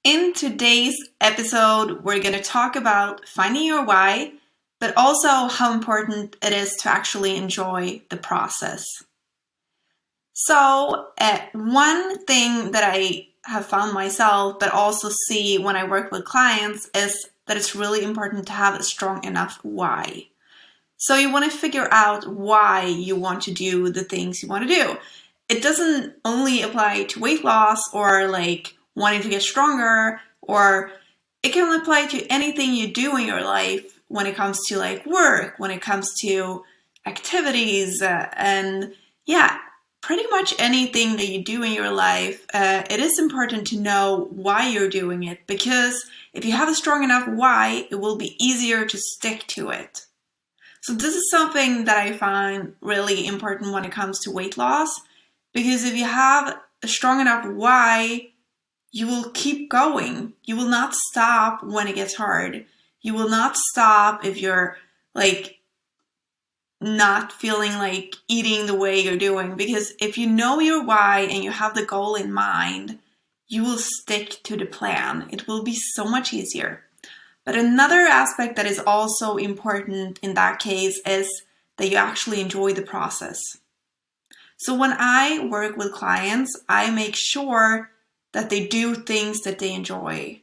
In today's episode, we're going to talk about finding your why, but also how important it is to actually enjoy the process. So, one thing that I have found myself, but also see when I work with clients, is that it's really important to have a strong enough why. So you want to figure out why you want to do the things you want to do. It doesn't only apply to weight loss or like wanting to get stronger, or it can apply to anything you do in your life when it comes to like work, when it comes to activities, and yeah, pretty much anything that you do in your life. It is important to know why you're doing it, because if you have a strong enough why, it will be easier to stick to it. So this is something that I find really important when it comes to weight loss, because if you have a strong enough why, you will keep going. You will not stop when it gets hard. You will not stop if you're like not feeling like eating the way you're doing, because if you know your why and you have the goal in mind, you will stick to the plan. It will be so much easier. But another aspect that is also important in that case is that you actually enjoy the process. So when I work with clients, I make sure that they do things that they enjoy.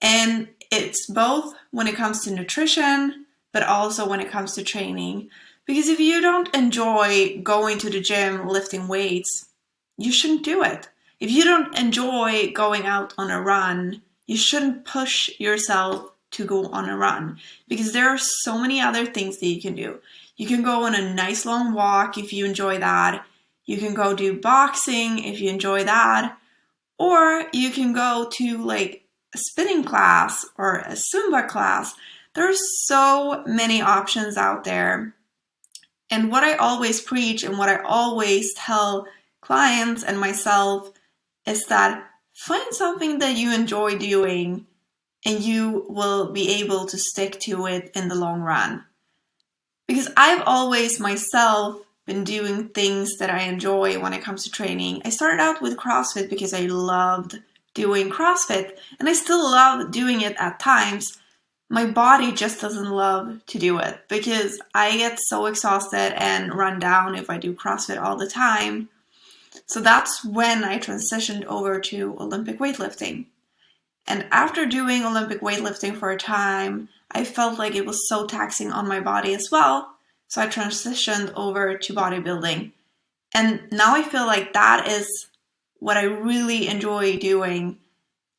And it's both when it comes to nutrition, but also when it comes to training. Because if you don't enjoy going to the gym, lifting weights, you shouldn't do it. If you don't enjoy going out on a run, you shouldn't push yourself to go on a run, because there are so many other things that you can do. You can go on a nice long walk if you enjoy that. You can go do boxing if you enjoy that. Or you can go to like a spinning class or a Zumba class. There's so many options out there. And what I always preach and what I always tell clients and myself is that find something that you enjoy doing, and you will be able to stick to it in the long run. Because I've always myself been doing things that I enjoy when it comes to training. I started out with CrossFit because I loved doing CrossFit, and I still love doing it at times. My body just doesn't love to do it because I get so exhausted and run down if I do CrossFit all the time. So that's when I transitioned over to Olympic weightlifting. And after doing Olympic weightlifting for a time, I felt like it was so taxing on my body as well. So I transitioned over to bodybuilding. And now I feel like that is what I really enjoy doing.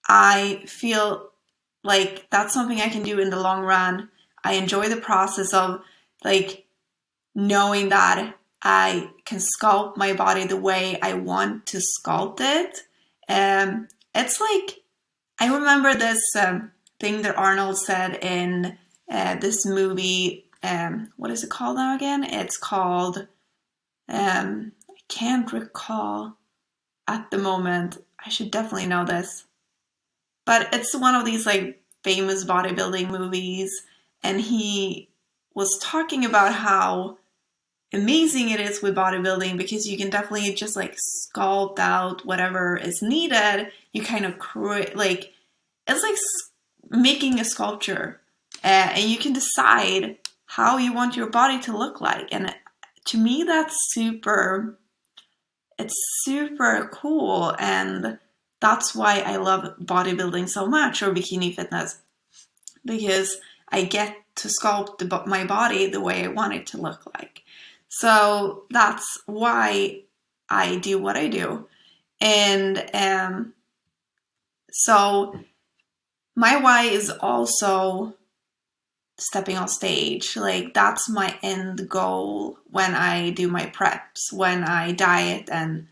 I feel like that's something I can do in the long run. I enjoy the process of like knowing that I can sculpt my body the way I want to sculpt it. It's like, I remember this thing that Arnold said in this movie. What is it called now again? It's called, I can't recall at the moment. I should definitely know this. But it's one of these like famous bodybuilding movies. And he was talking about how amazing it is with bodybuilding, because you can definitely just like sculpt out whatever is needed. You kind of create like, it's like making a sculpture, and you can decide how you want your body to look like. And to me, that's super cool. And that's why I love bodybuilding so much, or bikini fitness, because I get to sculpt my body the way I want it to look like. So that's why I do what I do. And so my why is also stepping on stage. Like that's my end goal when I do my preps, when I diet and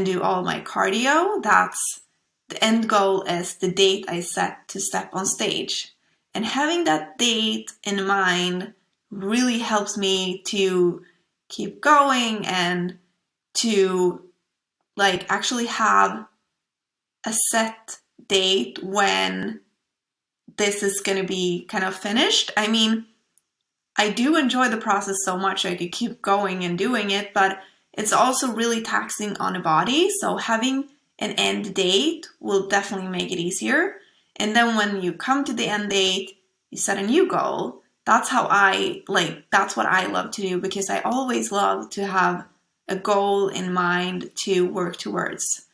do all my cardio. That's the end goal, is the date I set to step on stage. And having that date in mind really helps me to keep going and to like actually have a set date when this is going to be kind of finished. I mean, I do enjoy the process so much I could keep going and doing it, but it's also really taxing on the body. So having an end date will definitely make it easier. And then when you come to the end date, you set a new goal. That's what I love to do, because I always love to have a goal in mind to work towards.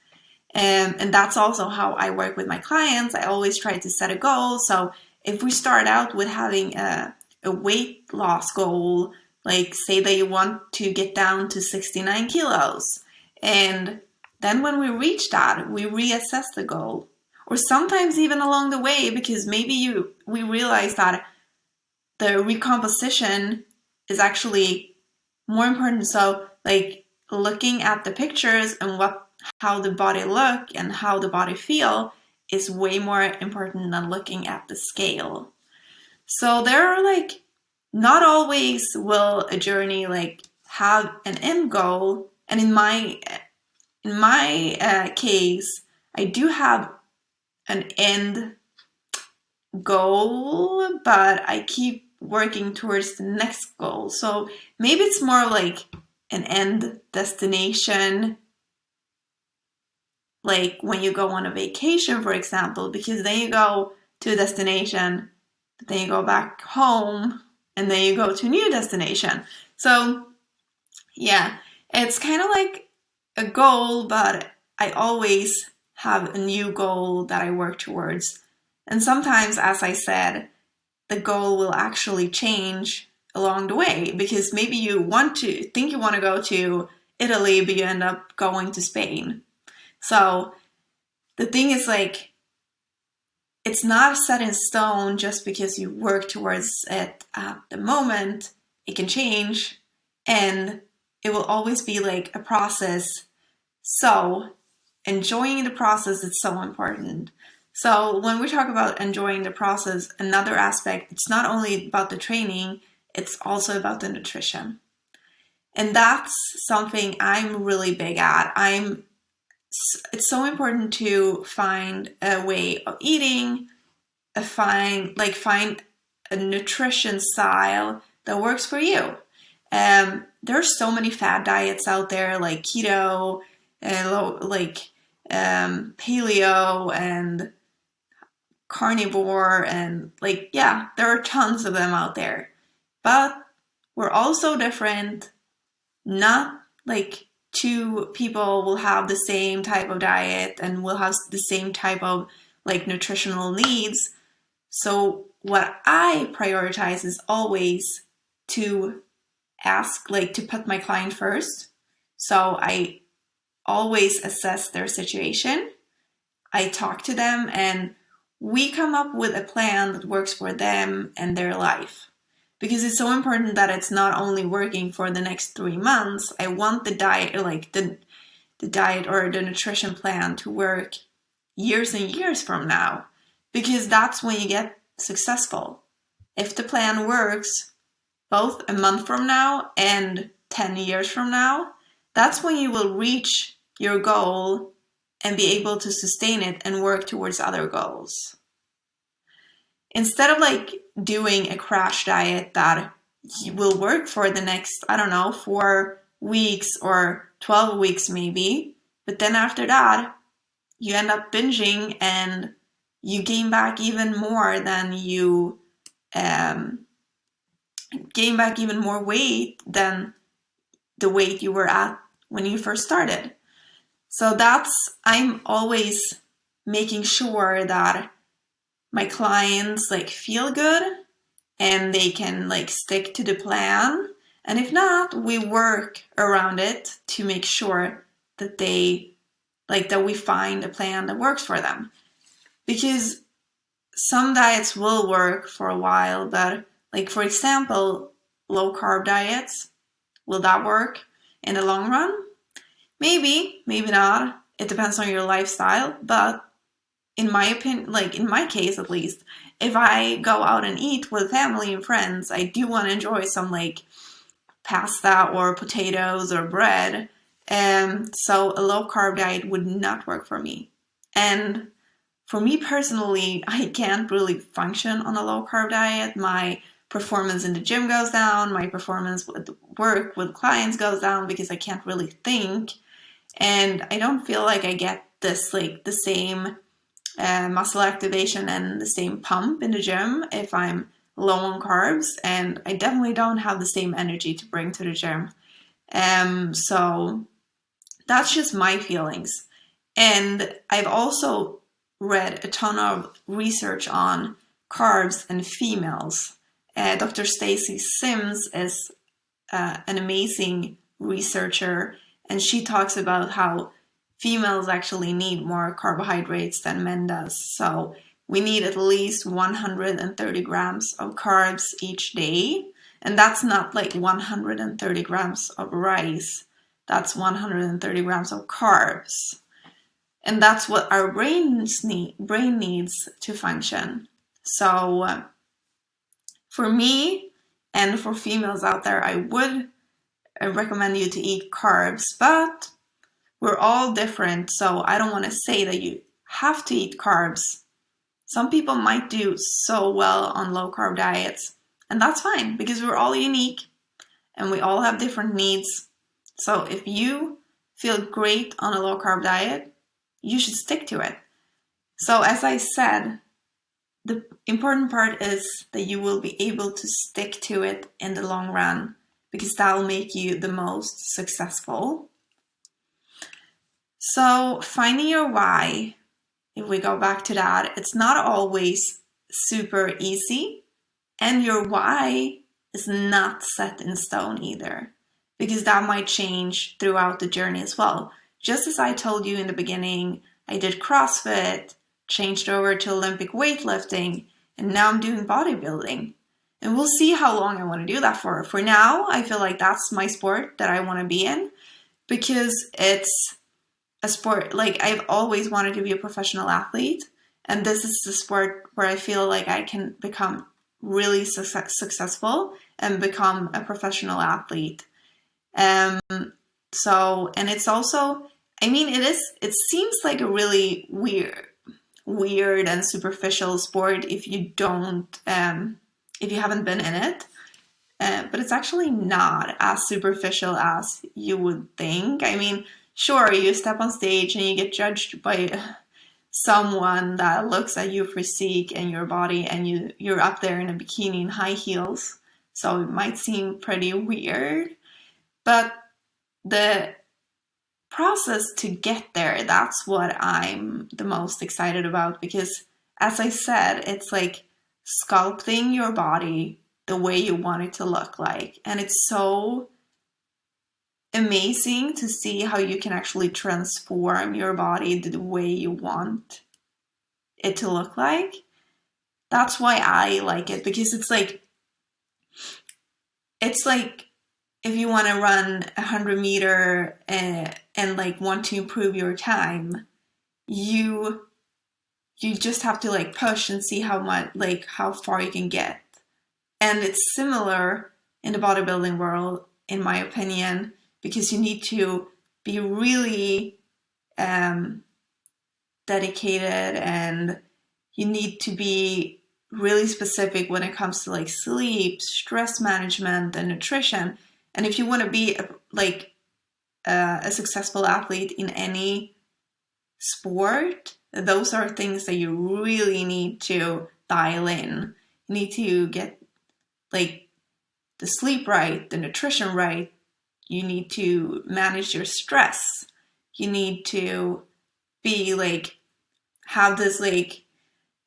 And that's also how I work with my clients. I always try to set a goal. So if we start out with having a weight loss goal, like say that you want to get down to 69 kilos, and then when we reach that, we reassess the goal. Or sometimes even along the way, because maybe we realize that the recomposition is actually more important. So like looking at the pictures and how the body look and how the body feel is way more important than looking at the scale. So there are like, not always will a journey like have an end goal. And in my case, I do have an end goal, but I keep working towards the next goal. So maybe it's more like an end destination, like when you go on a vacation, for example, because then you go to a destination, then you go back home, and then you go to a new destination. So yeah, it's kind of like a goal, but I always have a new goal that I work towards. And sometimes, as I said, the goal will actually change along the way, because maybe you want to go to Italy, but you end up going to Spain. So the thing is, like, it's not set in stone just because you work towards it at the moment. It can change, and it will always be like a process. So enjoying the process is so important. So when we talk about enjoying the process, another aspect, it's not only about the training, it's also about the nutrition. And that's something I'm really big at. It's so important to find a way of eating, find a nutrition style that works for you. There are so many fad diets out there, like keto, paleo, and carnivore, and there are tons of them out there. But we're all so different. Not like two people will have the same type of diet and will have the same type of like nutritional needs. So what I prioritize is always to put my client first. So I always assess their situation. I talk to them, and we come up with a plan that works for them and their life. Because it's so important that it's not only working for the next 3 months. I want the diet, the diet or the nutrition plan to work years and years from now. Because that's when you get successful. If the plan works both a month from now and 10 years from now, that's when you will reach your goal and be able to sustain it and work towards other goals. Instead of doing a crash diet that will work for the next, 4 weeks or 12 weeks maybe, but then after that, you end up binging and you gain back even more weight than the weight you were at when you first started. So I'm always making sure that my clients feel good and they can stick to the plan. And if not, we work around it to make sure that that we find a plan that works for them. Because some diets will work for a while, but for example, low carb diets, will that work in the long run? Maybe, maybe not. It depends on your lifestyle, but in my opinion, in my case at least, if I go out and eat with family and friends, I do want to enjoy some pasta or potatoes or bread. So a low carb diet would not work for me. And for me personally, I can't really function on a low carb diet. My performance in the gym goes down. My performance with work with clients goes down because I can't really think. And I don't feel like I get this like the same muscle activation and the same pump in the gym if I'm low on carbs, and I definitely don't have the same energy to bring to the gym. So that's just my feelings. And I've also read a ton of research on carbs and females. Dr. Stacy Sims is an amazing researcher, and she talks about how females actually need more carbohydrates than men does. So we need at least 130 grams of carbs each day. And that's not like 130 grams of rice. That's 130 grams of carbs. And that's what our brain needs to function. So for me and for females out there, I would recommend you to eat carbs, but we're all different. So I don't want to say that you have to eat carbs. Some people might do so well on low carb diets, and that's fine because we're all unique and we all have different needs. So if you feel great on a low carb diet, you should stick to it. So as I said, the important part is that you will be able to stick to it in the long run, because that will make you the most successful. So finding your why, if we go back to that, it's not always super easy, and your why is not set in stone either, because that might change throughout the journey as well. Just as I told you in the beginning, I did CrossFit, changed over to Olympic weightlifting, and now I'm doing bodybuilding. And we'll see how long I want to do that for. For now, I feel like that's my sport that I want to be in, because it's a sport, like I've always wanted to be a professional athlete, and this is the sport where I feel like I can become really successful and become a professional athlete. So, and it's also, I mean, it seems like a really weird and superficial sport if you haven't been in it. But it's actually not as superficial as you would think. I mean, sure, you step on stage and you get judged by someone that looks at your physique and your body, and you're up there in a bikini and high heels. So it might seem pretty weird, but the process to get there, that's what I'm the most excited about, because as I said, it's like sculpting your body the way you want it to look like. And it's so amazing to see how you can actually transform your body the way you want it to look like. That's why I like it, because it's like if you want to run 100 meter and like want to improve your time, you just have to like push and see how far you can get. And it's similar in the bodybuilding world, in my opinion, because you need to be really dedicated, and you need to be really specific when it comes to like sleep, stress management, and nutrition. And if you want to be a successful athlete in any sport, those are things that you really need to dial in. You need to get like the sleep right, the nutrition right. You need to manage your stress. You need to be like, have this like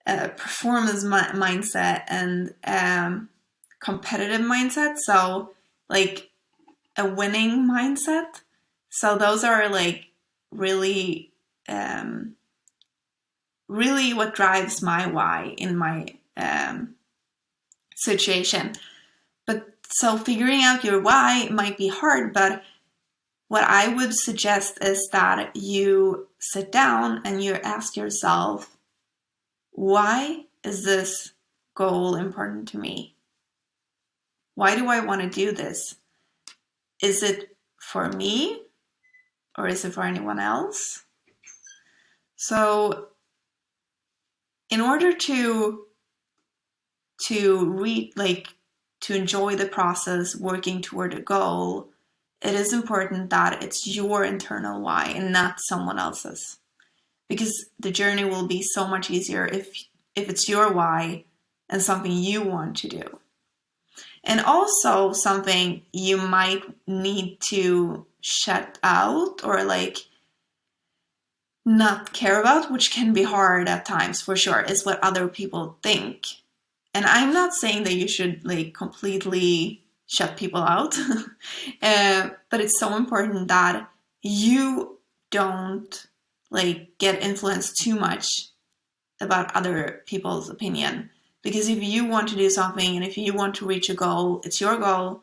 performance mindset and competitive mindset. So like a winning mindset. So those are like really what drives my why in my situation. But so figuring out your why might be hard, but what I would suggest is that you sit down and you ask yourself, why is this goal important to me? Why do I want to do this? Is it for me or is it for anyone else? So in order to enjoy the process working toward a goal, it is important that it's your internal why and not someone else's. because the journey will be so much easier if it's your why and something you want to do. And also something you might need to shut out or like not care about, which can be hard at times for sure, is what other people think. And I'm not saying that you should like completely shut people out, but it's so important that you don't like get influenced too much about other people's opinion. Because if you want to do something and if you want to reach a goal, it's your goal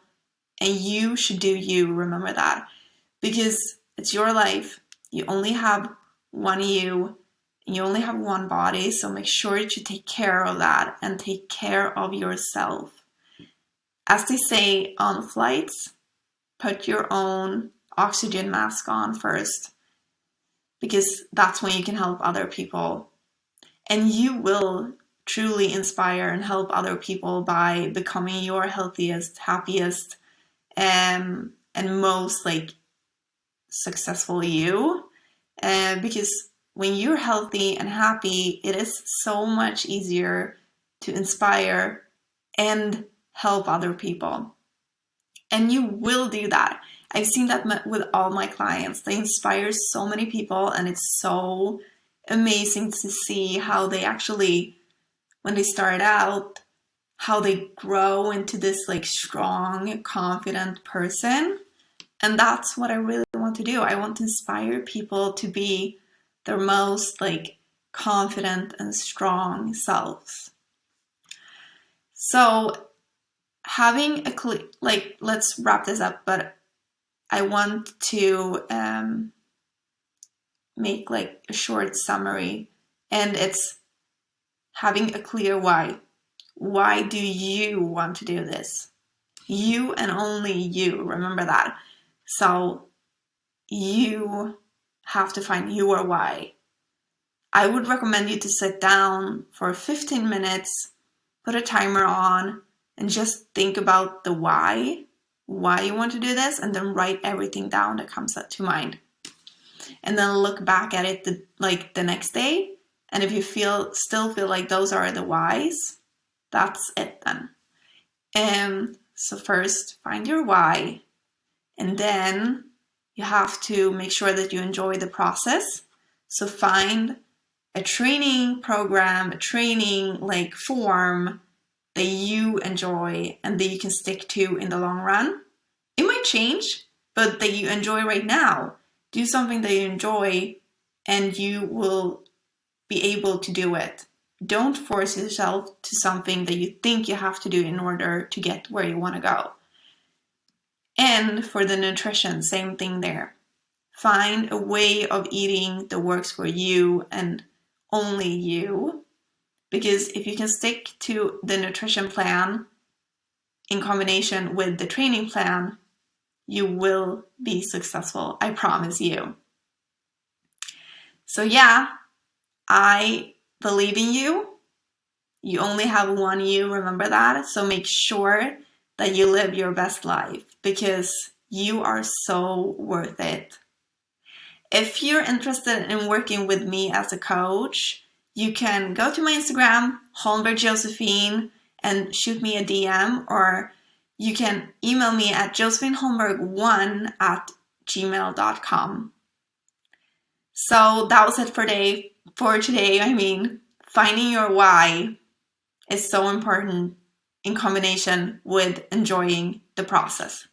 and you should do you, remember that. Because it's your life, you only have one you, and you only have one body, so make sure that you take care of that and take care of yourself. As they say on flights, put your own oxygen mask on first, because that's when you can help other people. And you will truly inspire and help other people by becoming your healthiest, happiest, and most like successful you. Because when you're healthy and happy, it is so much easier to inspire and help other people. And you will do that. I've seen that with all my clients. They inspire so many people, and it's so amazing to see how they actually, when they start out, how they grow into this like strong, confident person. And that's what I really want to do. I want to inspire people to be their most like confident and strong selves. So having let's wrap this up, but I want to make like a short summary, and it's having a clear why. Why do you want to do this? You and only you, remember that. So you have to find your why. I would recommend you to sit down for 15 minutes, put a timer on, and just think about the why you want to do this, and then write everything down that comes up to mind. And then look back at it the next day, and if you still feel like those are the whys, that's it then. And so first, find your why, and then you have to make sure that you enjoy the process. So find a training program, a training like form that you enjoy and that you can stick to in the long run. It might change, but that you enjoy right now. Do something that you enjoy and you will be able to do it. Don't force yourself to something that you think you have to do in order to get where you want to go. And for the nutrition, same thing there. Find a way of eating that works for you and only you. Because if you can stick to the nutrition plan in combination with the training plan, you will be successful. I promise you. So yeah, I believe in you. You only have one you, remember that. So make sure that you live your best life, because you are so worth it. If you're interested in working with me as a coach, you can go to my Instagram, Holmberg Josefine, and shoot me a DM, or you can email me at josefineholmberg1@gmail.com. So that was it for today. Finding your why is so important in combination with enjoying the process.